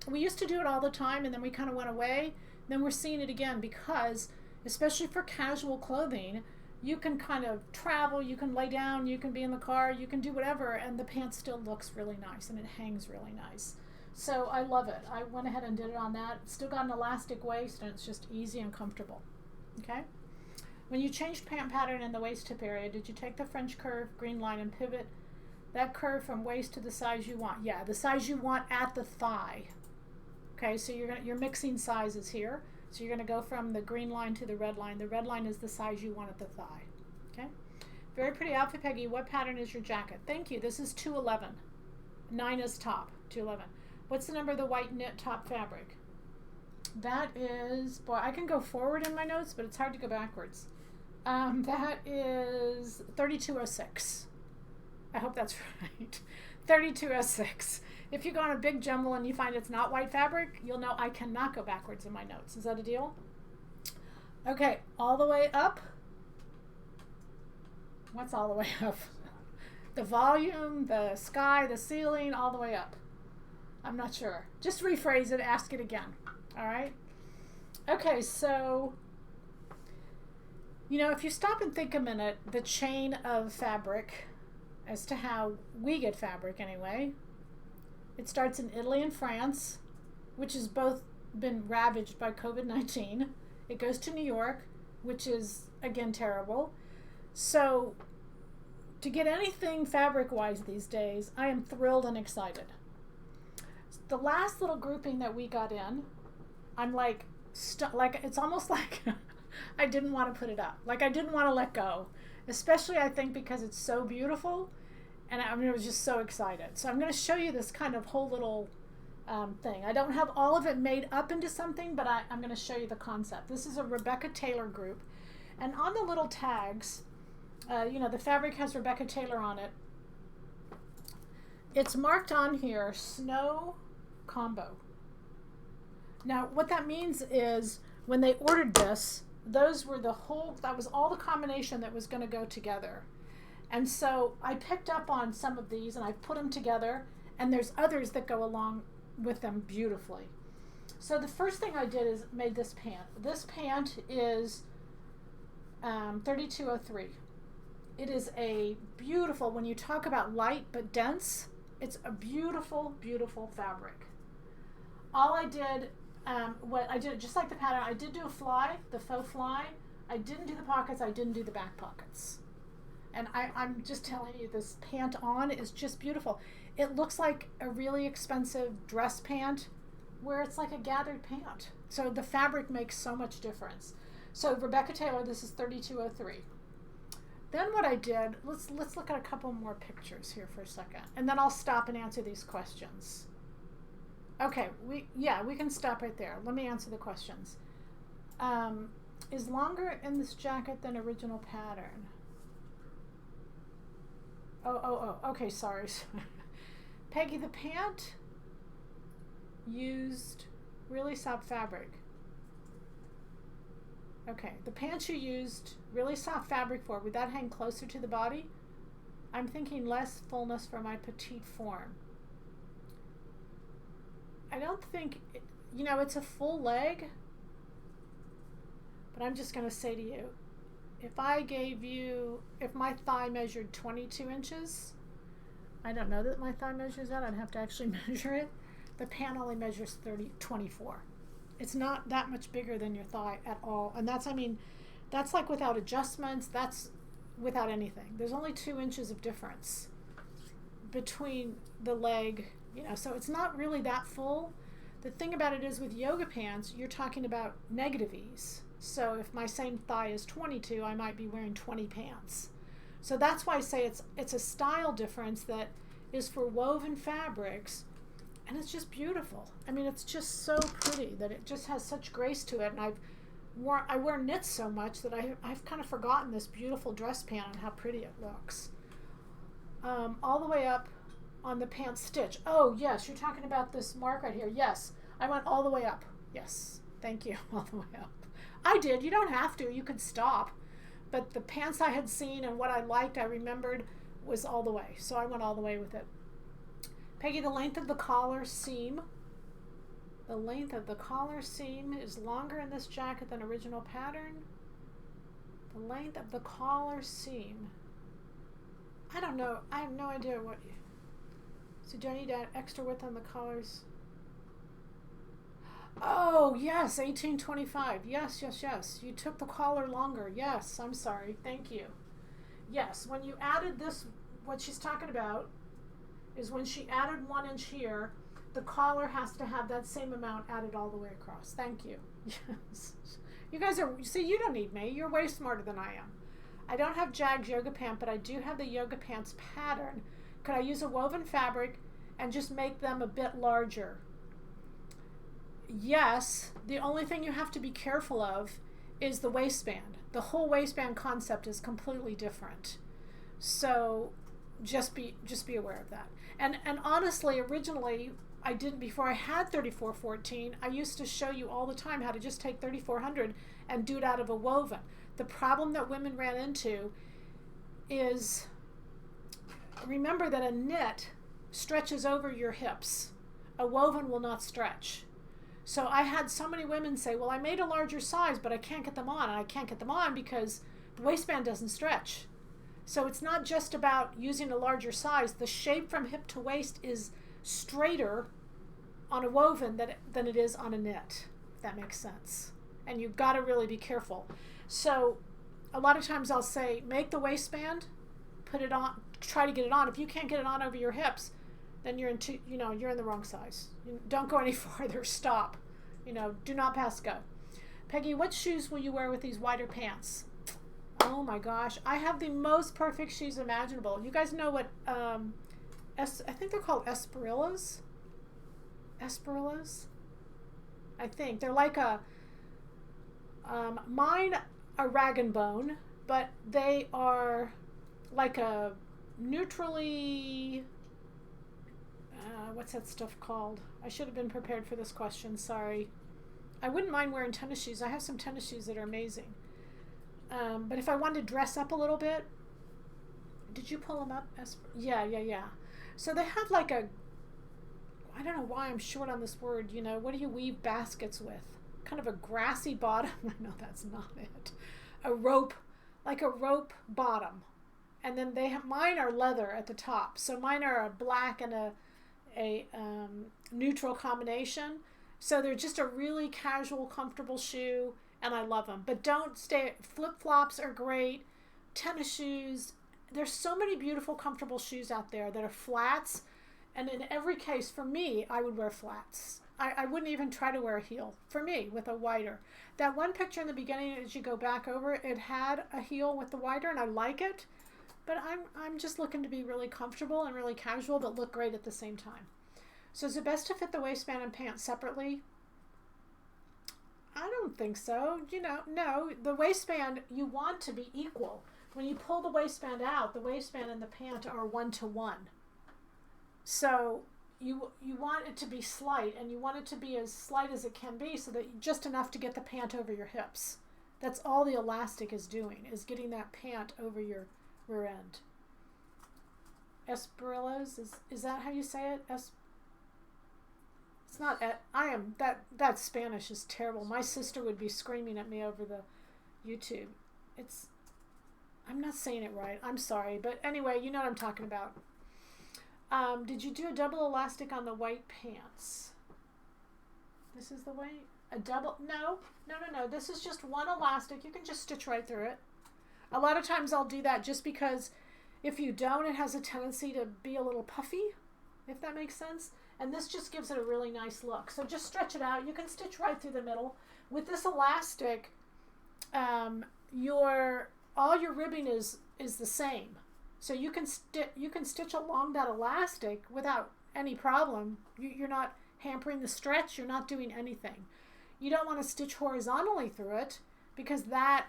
We used to do it all the time, and then we kind of went away. Then we're seeing it again because, especially for casual clothing, you can kind of travel, you can lay down, you can be in the car, you can do whatever, and the pants still looks really nice, and it hangs really nice. So I love it. I went ahead and did it on that. It's still got an elastic waist, and it's just easy and comfortable. Okay? When you changed pant pattern in the waist tip area, did you take the French curve, green line, and pivot that curve from waist to the size you want? Yeah, the size you want at the thigh. Okay, so you're mixing sizes here. So you're going to go from the green line to the red line. The red line is the size you want at the thigh. Okay? Very pretty outfit, Peggy. What pattern is your jacket? Thank you. This is 211. 9 is top. 211. What's the number of the white knit top fabric? That is, boy, I can go forward in my notes, but it's hard to go backwards. That is 3206. I hope that's right. 3206. If you go on a big jumble and you find it's not white fabric, you'll know I cannot go backwards in my notes. Is that a deal? Okay, all the way up. What's all the way up? The volume, the sky, the ceiling, all the way up. I'm not sure. Just rephrase it, ask it again. All right? Okay, so, you know, if you stop and think a minute, the chain of fabric, as to how we get fabric anyway, it starts in Italy and France, which has both been ravaged by COVID-19. It goes to New York, which is, again, terrible. So, to get anything fabric-wise these days, I am thrilled and excited. The last little grouping that we got in, I'm like it's almost like I didn't want to put it up. Like I didn't want to let go, especially I think because it's so beautiful, and I was just so excited. So I'm going to show you this kind of whole little thing. I don't have all of it made up into something, but I'm going to show you the concept. This is a Rebecca Taylor group, and on the little tags, you know, the fabric has Rebecca Taylor on it. It's marked on here, Snow Combo. Now, what that means is when they ordered this, those were that was all the combination that was going to go together. And so I picked up on some of these and I put them together, and there's others that go along with them beautifully. So the first thing I did is made this pant. This pant is 3203. It is a beautiful, when you talk about light but dense, it's a beautiful, beautiful fabric. All I did, what I did, just like the pattern, I did do a fly, the faux fly. I didn't do the pockets, I didn't do the back pockets. And I'm just telling you, this pant on is just beautiful. It looks like a really expensive dress pant where it's like a gathered pant. So the fabric makes so much difference. So Rebecca Taylor, this is 3203. Then what I did, let's look at a couple more pictures here for a second, and then I'll stop and answer these questions. Okay, we can stop right there. Let me answer the questions. Is longer in this jacket than original pattern? Okay, sorry. Peggy, the pant used really soft fabric. Okay, the pants you used really soft fabric for, would that hang closer to the body? I'm thinking less fullness for my petite form. I don't think, you know, it's a full leg, but I'm just going to say to you, if my thigh measured 22 inches, I don't know that my thigh measures that, I'd have to actually measure it. The pant only measures 24. It's not that much bigger than your thigh at all. And that's like without adjustments, that's without anything. There's only 2 inches of difference between the leg, you know, so it's not really that full. The thing about it is with yoga pants, you're talking about negative ease. So if my same thigh is 22, I might be wearing 20 pants. So that's why I say it's a style difference that is for woven fabrics. And it's just beautiful. I mean, it's just so pretty that it just has such grace to it. And I wear knits so much that I've kind of forgotten this beautiful dress pant and how pretty it looks. All the way up on the pant stitch. Oh, yes, you're talking about this mark right here. Yes, I went all the way up. Yes, thank you, all the way up. I did. You don't have to. You could stop. But the pants I had seen and what I liked, I remembered, was all the way. So I went all the way with it. Peggy, the length of the collar seam. The length of the collar seam is longer in this jacket than original pattern. The length of the collar seam. I don't know. I have no idea what. So do I need to add extra width on the collars? Oh, yes, 1825. Yes, yes, yes. You took the collar longer. Yes, I'm sorry. Thank you. Yes, when you added this, what she's talking about is when she added 1 inch here, the collar has to have that same amount added all the way across. Thank you. Yes. You guys are, see, you don't need me. You're way smarter than I am. I don't have Jag's yoga pant, but I do have the yoga pants pattern. Could I use a woven fabric and just make them a bit larger. Yes, the only thing you have to be careful of is the waistband. The whole waistband concept is completely different. So just be aware of that. And honestly, originally I didn't, before I had 3414, I used to show you all the time how to just take 3400 and do it out of a woven. The problem that women ran into is, remember that a knit stretches over your hips. A woven will not stretch. So I had so many women say, well, I made a larger size, but I can't get them on. And I can't get them on because the waistband doesn't stretch. So it's not just about using a larger size. The shape from hip to waist is straighter on a woven than it is on a knit, if that makes sense. And you've got to really be careful. So a lot of times I'll say, make the waistband, put it on, try to get it on. If you can't get it on over your hips, then you're in the wrong size. Don't go any farther. Stop. Do not pass go. Peggy, what shoes will you wear with these wider pants? Oh my gosh, I have the most perfect shoes imaginable. You guys know what? I think they're called Esperillas. Esperillas. I think they're like mine are rag and bone, but they are like a neutrally. What's that stuff called? I should have been prepared for this question. Sorry. I wouldn't mind wearing tennis shoes. I have some tennis shoes that are amazing. But if I wanted to dress up a little bit, did you pull them up? Yeah. So they have like I don't know why I'm short on this word. What do you weave baskets with? Kind of a grassy bottom. No, that's not it. A rope, like a rope bottom. And then mine are leather at the top. So mine are a black and a neutral combination. So they're just a really casual, comfortable shoe, and I love them. But don't stay. Flip-flops are great. Tennis shoes. There's so many beautiful, comfortable shoes out there that are flats. And in every case, for me, I would wear flats. I wouldn't even try to wear a heel, for me, with a wider. That one picture in the beginning, as you go back over, it had a heel with the wider, and I like it. But I'm just looking to be really comfortable and really casual, but look great at the same time. So is it best to fit the waistband and pants separately? I don't think so. No. The waistband, you want to be equal. When you pull the waistband out, the waistband and the pant are 1-to-1. So you want it to be slight, and you want it to be as slight as it can be, so that just enough to get the pant over your hips. That's all the elastic is doing, is getting that pant over your rear end. Esperillas, is that how you say it? It's not. That Spanish is terrible. My sister would be screaming at me over the YouTube. I'm not saying it right. I'm sorry, but anyway, you know what I'm talking about. Did you do a double elastic on the white pants? This is the white. A double? No. This is just one elastic. You can just stitch right through it. A lot of times I'll do that just because if you don't, it has a tendency to be a little puffy, if that makes sense. And this just gives it a really nice look. So just stretch it out. You can stitch right through the middle. With this elastic, all your ribbing is the same. So you can stitch along that elastic without any problem. You're not hampering the stretch. You're not doing anything. You don't want to stitch horizontally through it because that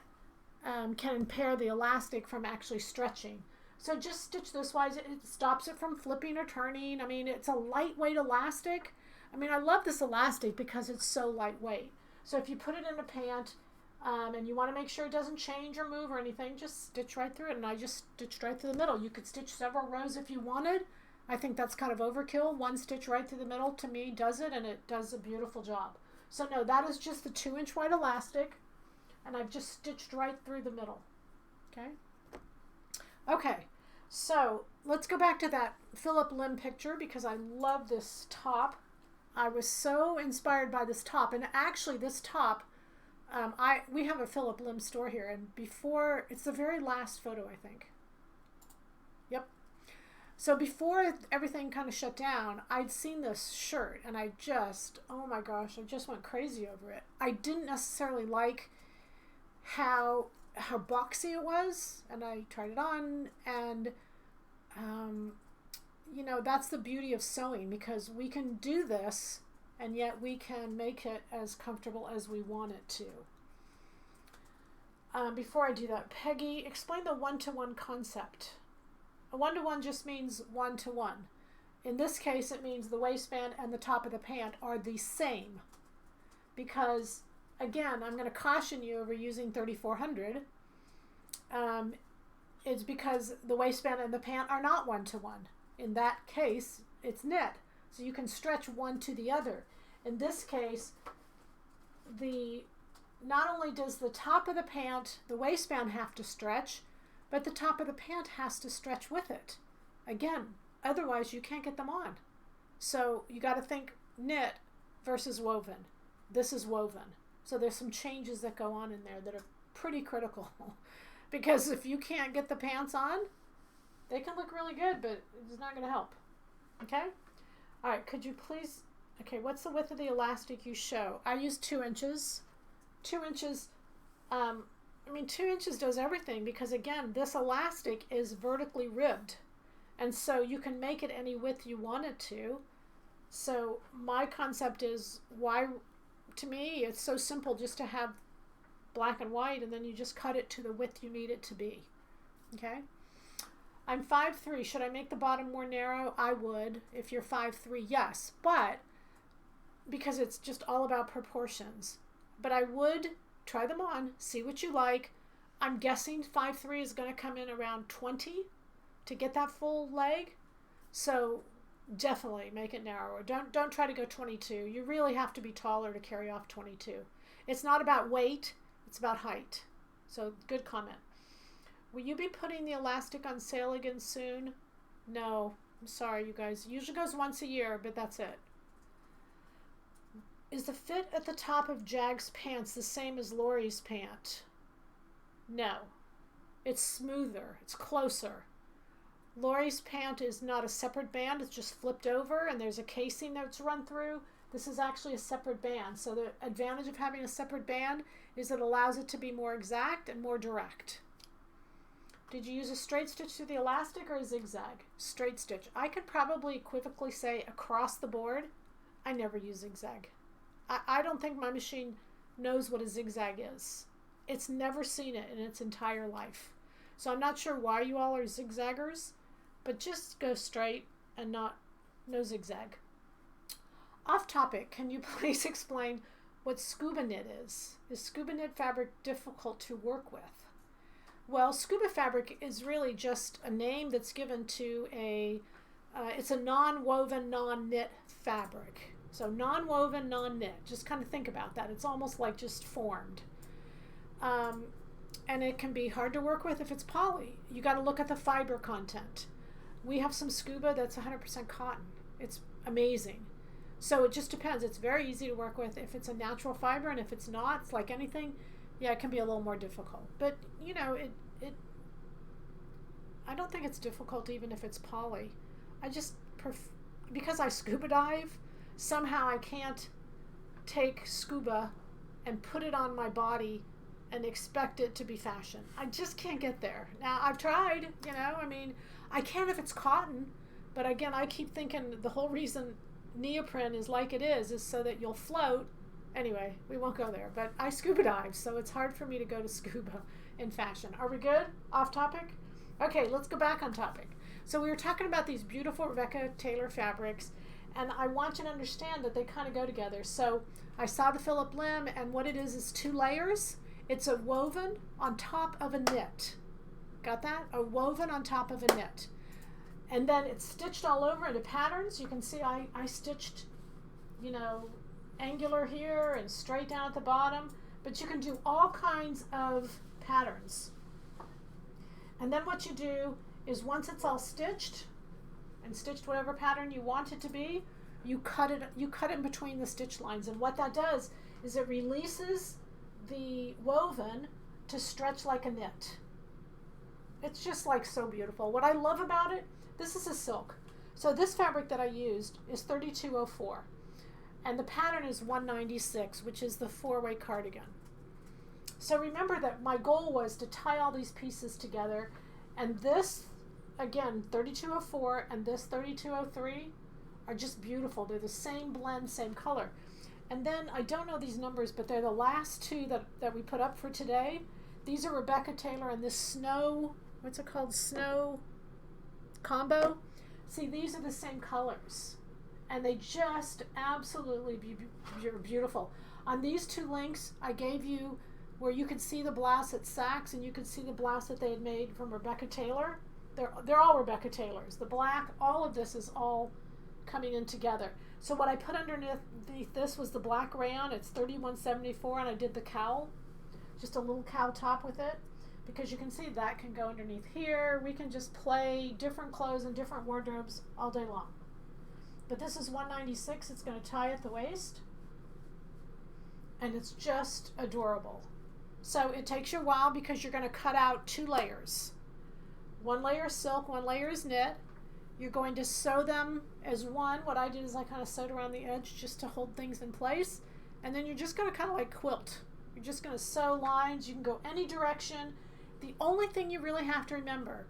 can impair the elastic from actually stretching. So just stitch this wise. It stops it from flipping or turning. I mean, it's a lightweight elastic. I mean, I love this elastic because it's so lightweight. So if you put it in a pant and you want to make sure it doesn't change or move or anything, just stitch right through it. And I just stitched right through the middle. You could stitch several rows if you wanted. I think that's kind of overkill. One stitch right through the middle, to me, does it, and it does a beautiful job. So no, that is just the 2-inch white elastic, and I've just stitched right through the middle. Okay, so let's go back to that Phillip Lim picture because I love this top. I was so inspired by this top, and actually this top, we have a Phillip Lim store here, and it's the very last photo, I think. Yep. So before everything kind of shut down, I'd seen this shirt, and oh my gosh, I just went crazy over it. I didn't necessarily like how boxy it was, and I tried it on, and you know, that's the beauty of sewing, because we can do this and yet we can make it as comfortable as we want it to. Before I do that, Peggy, explain the one-to-one concept. A one-to-one just means one-to-one. In this case, it means the waistband and the top of the pant are the same. Because, again, I'm going to caution you over using 3400. It's because the waistband and the pant are not one-to-one. In that case, it's knit. So you can stretch one to the other. In this case, not only does the top of the pant, the waistband have to stretch, but the top of the pant has to stretch with it. Again, otherwise you can't get them on. So you got to think knit versus woven. This is woven. So there's some changes that go on in there that are pretty critical. Because if you can't get the pants on, they can look really good, but it's not going to help. Okay? All right, could you please... Okay, what's the width of the elastic you show? I use 2 inches. 2 inches, 2 inches does everything, because again, this elastic is vertically ribbed. And so you can make it any width you want it to. So my concept is, why, to me, it's so simple just to have black and white, and then you just cut it to the width you need it to be. Okay? I'm 5'3". Should I make the bottom more narrow? I would. If you're 5'3", yes. But, because it's just all about proportions. But I would try them on, see what you like. I'm guessing 5'3" is going to come in around 20 to get that full leg. So definitely make it narrower. Don't try to go 22. You really have to be taller to carry off 22. It's not about weight, it's about height. So good comment. Will you be putting the elastic on sale again soon? No, I'm sorry, you guys. It usually goes once a year, but that's it. Is the fit at the top of Jag's pants the same as Lori's pant? No. It's smoother. It's closer. Lori's pant is not a separate band. It's just flipped over, and there's a casing that's run through. This is actually a separate band. So the advantage of having a separate band is it allows it to be more exact and more direct. Did you use a straight stitch through the elastic or a zigzag? Straight stitch. I could probably equivocally say across the board, I never use zigzag. I don't think my machine knows what a zigzag is. It's never seen it in its entire life. So I'm not sure why you all are zigzaggers, but just go straight and no zigzag. Off topic, can you please explain what scuba knit is? Is scuba knit fabric difficult to work with? Well, scuba fabric is really just a name that's given to it's a non-woven, non-knit fabric. So non-woven, non-knit. Just kind of think about that. It's almost like just formed. And it can be hard to work with if it's poly. You got to look at the fiber content. We have some scuba that's 100% cotton. It's amazing. So it just depends. It's very easy to work with if it's a natural fiber, and if it's not, it's like anything. Yeah, it can be a little more difficult. But, you know, I don't think it's difficult even if it's poly. I just, because I scuba dive, somehow I can't take scuba and put it on my body and expect it to be fashion. I just can't get there. Now, I've tried, you know, I mean, I can if it's cotton, but again, I keep thinking the whole reason neoprene is like it is so that you'll float. Anyway, we won't go there, but I scuba dive, so it's hard for me to go to scuba in fashion. Are we good? Off topic? Okay, let's go back on topic. So we were talking about these beautiful Rebecca Taylor fabrics, and I want you to understand that they kind of go together. So I saw the Phillip Lim, and what it is 2 layers. It's a woven on top of a knit. Got that? A woven on top of a knit. And then it's stitched all over into patterns. You can see I stitched, you know, angular here and straight down at the bottom. But you can do all kinds of patterns. And then what you do is once it's all stitched, and stitched whatever pattern you want it to be, you cut it in between the stitch lines. And what that does is it releases the woven to stretch like a knit. It's just like so beautiful. What I love about it, this is a silk. So this fabric that I used is 3204, and the pattern is 196, which is the 4-way cardigan. So remember that my goal was to tie all these pieces together, and this again, 3204 and this 3203 are just beautiful. They're the same blend, same color. And then, I don't know these numbers, but they're the last two that we put up for today. These are Rebecca Taylor and this Snow, what's it called? Snow Combo. See, these are the same colors. And they just absolutely beautiful. On these two links, I gave you where you could see the blouse at Saks and you could see the blouse that they had made from Rebecca Taylor. They're all Rebecca Taylors. The black, all of this is all coming in together. So what I put underneath this was the black rayon. It's $31.74, and I did the cowl, just a little cowl top with it, because you can see that can go underneath here. We can just play different clothes and different wardrobes all day long. But this is $196. It's going to tie at the waist, and it's just adorable. So it takes you a while because you're going to cut out 2 layers. 1 layer is silk, 1 layer is knit. You're going to sew them as one. What I did is I kind of sewed around the edge just to hold things in place. And then you're just going to kind of like quilt. You're just going to sew lines. You can go any direction. The only thing you really have to remember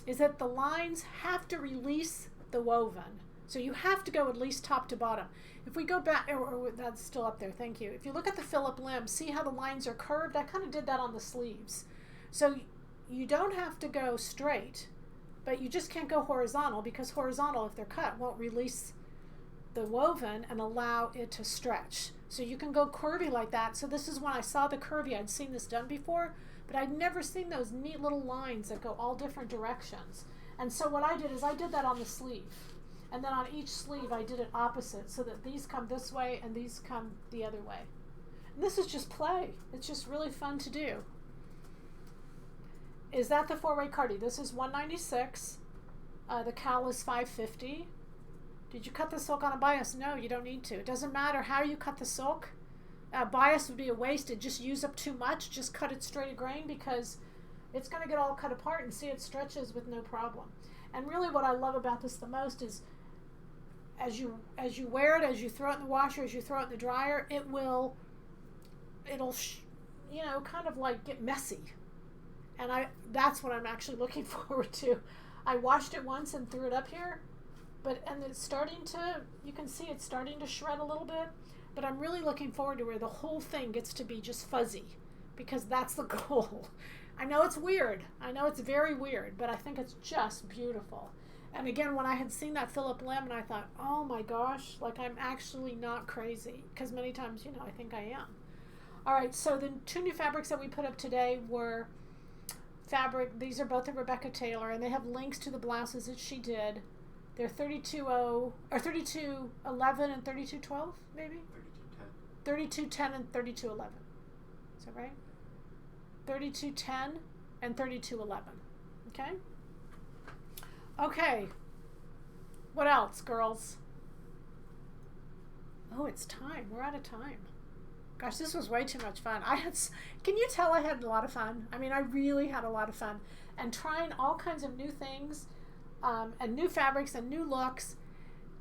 is that the lines have to release the woven. So you have to go at least top to bottom. If we go back, or that's still up there, thank you. If you look at the Phillip limb, see how the lines are curved? I kind of did that on the sleeves. So you don't have to go straight, but you just can't go horizontal, because horizontal, if they're cut, won't release the woven and allow it to stretch. So you can go curvy like that. So this is when I saw the curvy. I'd seen this done before, but I'd never seen those neat little lines that go all different directions. And so what I did is I did that on the sleeve. And then on each sleeve I did it opposite, so that these come this way and these come the other way. And this is just play. It's just really fun to do. Is that the 4-way cardi? This is $196. The cowl is $550. Did you cut the silk on a bias? No, you don't need to. It doesn't matter how you cut the silk. Bias would be a waste. It just use up too much. Just cut it straight a grain, because it's going to get all cut apart, and see, it stretches with no problem. And really what I love about this the most is as you wear it, as you throw it in the washer, as you throw it in the dryer, it'll kind of like get messy. And that's what I'm actually looking forward to. I washed it once and threw it up here, and it's starting to, you can see it's starting to shred a little bit, but I'm really looking forward to where the whole thing gets to be just fuzzy, because that's the goal. I know it's weird. I know it's very weird, but I think it's just beautiful. And again, when I had seen that Phillip limb, and I thought, oh my gosh, like, I'm actually not crazy, because many times, I think I am. All right, so the 2 new fabrics that we put up today were fabric. These are both of Rebecca Taylor, and they have links to the blouses that she did. They're 3211 and 3212, maybe? 3210 and 3211. Is that right? 3210 and 3211. Okay? Okay. What else, girls? Oh, it's time. We're out of time. Gosh, this was way too much fun. Can you tell I had a lot of fun? I mean, I really had a lot of fun. And trying all kinds of new things, and new fabrics and new looks.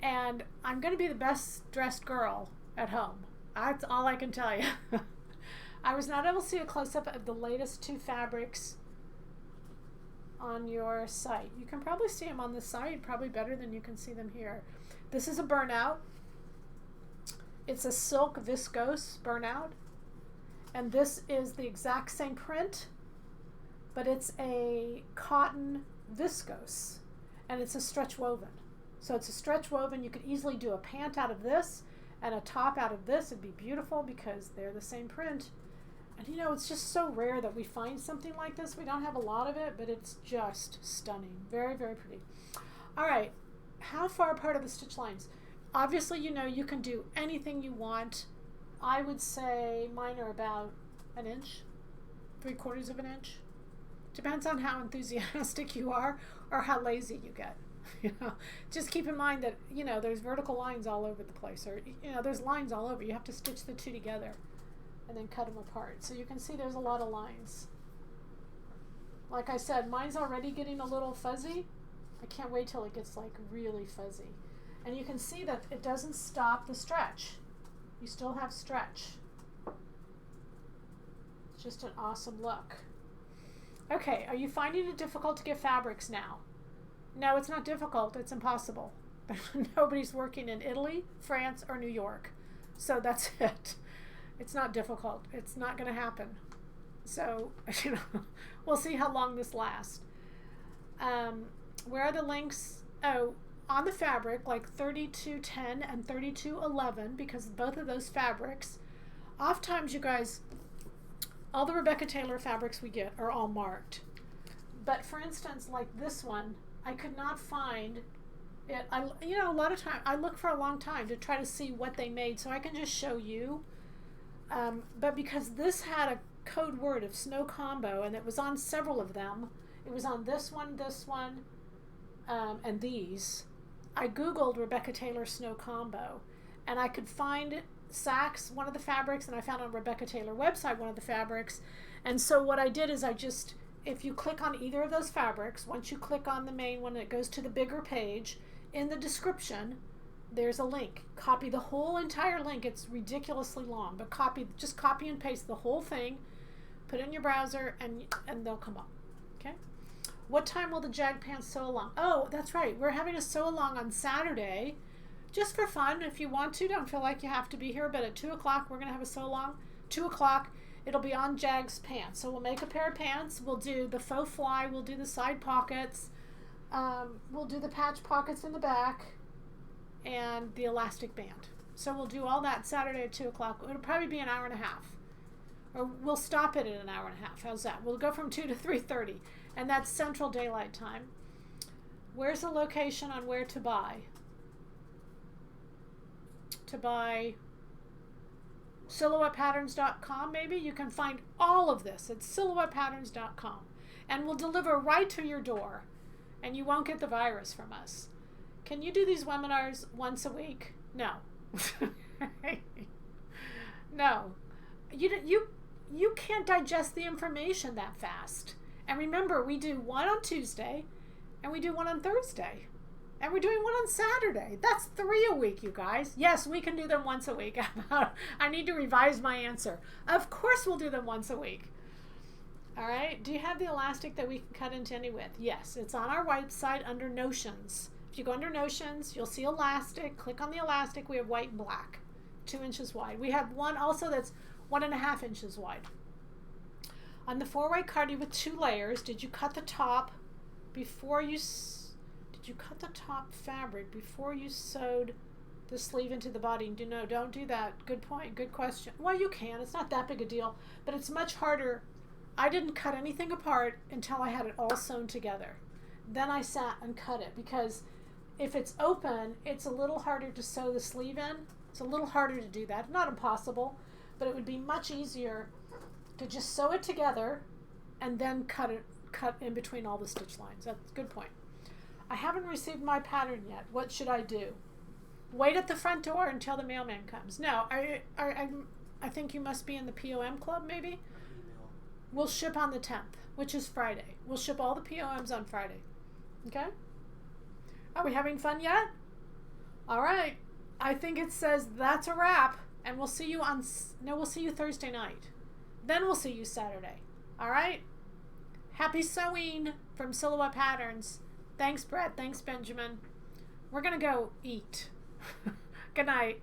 And I'm going to be the best dressed girl at home. That's all I can tell you. I was not able to see a close-up of the latest 2 fabrics on your site. You can probably see them on the site probably better than you can see them here. This is a burnout. It's a silk viscose burnout, and this is the exact same print, but it's a cotton viscose, and it's a stretch woven. So it's a stretch woven. You could easily do a pant out of this and a top out of this. It'd be beautiful because they're the same print. And it's just so rare that we find something like this. We don't have a lot of it, but it's just stunning. Very, very pretty. All right, how far apart are the stitch lines? Obviously, you can do anything you want. I would say mine are about 1 inch, 3/4 of an inch. Depends on how enthusiastic you are or how lazy you get. Just keep in mind that, there's vertical lines all over the place, or, there's lines all over. You have to stitch the 2 together and then cut them apart. So you can see there's a lot of lines. Like I said, mine's already getting a little fuzzy. I can't wait till it gets like really fuzzy. And you can see that it doesn't stop the stretch. You still have stretch. It's just an awesome look. Okay, are you finding it difficult to get fabrics now? No, it's not difficult. It's impossible. Nobody's working in Italy, France, or New York. So that's it. It's not difficult. It's not going to happen. So, we'll see how long this lasts. Where are the links? Oh, on the fabric, like 3210 and 3211, because both of those fabrics, oftentimes, you guys, all the Rebecca Taylor fabrics we get are all marked. But for instance, like this one, I could not find it. A lot of time I look for a long time to try to see what they made, so I can just show you. But because this had a code word of snow combo, and it was on several of them, it was on this one, and these. I googled Rebecca Taylor snow combo, and I could find Saks, one of the fabrics, and I found on Rebecca Taylor website one of the fabrics. And so what I did is if you click on either of those fabrics, once you click on the main one, it goes to the bigger page. In the description, there's a link. Copy the whole entire link. It's ridiculously long, but just copy and paste the whole thing, put it in your browser, and they'll come up. Okay? What time will the Jag Pants sew along? Oh, that's right. We're having a sew along on Saturday, just for fun. If you want to, don't feel like you have to be here, but at 2 o'clock, we're going to have a sew along. 2 o'clock, it'll be on Jag's pants. So we'll make a pair of pants. We'll do the faux fly. We'll do the side pockets. We'll do the patch pockets in the back and the elastic band. So we'll do all that Saturday at 2 o'clock. It'll probably be an hour and a half. Or we'll stop it at an hour and a half. How's that? We'll go from 2 to 3:30. And that's Central Daylight Time. Where's the location on where to buy? To buy silhouettepatterns.com, maybe? You can find all of this at silhouettepatterns.com. And we'll deliver right to your door. And you won't get the virus from us. Can you do these webinars once a week? No. No. You can't digest the information that fast. And remember, we do one on Tuesday, and we do one on Thursday. And we're doing one on Saturday. That's 3 a week, you guys. Yes, we can do them once a week. I need to revise my answer. Of course we'll do them once a week. All right. Do you have the elastic that we can cut into any width? Yes. It's on our website under Notions. If you go under Notions, you'll see elastic. Click on the elastic. We have white and black, 2 inches wide. We have one also that's 1.5 inches wide. On the 4-way cardie with 2 layers, did you cut the top before you... Did you cut the top fabric before you sewed the sleeve into the body? No, don't do that. Good point. Good question. Well, you can. It's not that big a deal, but it's much harder. I didn't cut anything apart until I had it all sewn together. Then I sat and cut it, because if it's open, it's a little harder to sew the sleeve in. It's a little harder to do that. Not impossible, but it would be much easier to just sew it together and then cut in between all the stitch lines. That's a good point. I haven't received my pattern yet. What should I do? Wait at the front door until the mailman comes. No, I think you must be in the PoM club, maybe? We'll ship on the 10th, which is Friday. We'll ship all the PoMs on Friday. Okay? Are we having fun yet? All right. I think it says that's a wrap, and we'll see you we'll see you Thursday night. Then we'll see you Saturday. All right? Happy sewing from Silhouette Patterns. Thanks, Brett. Thanks, Benjamin. We're going to go eat. Good night.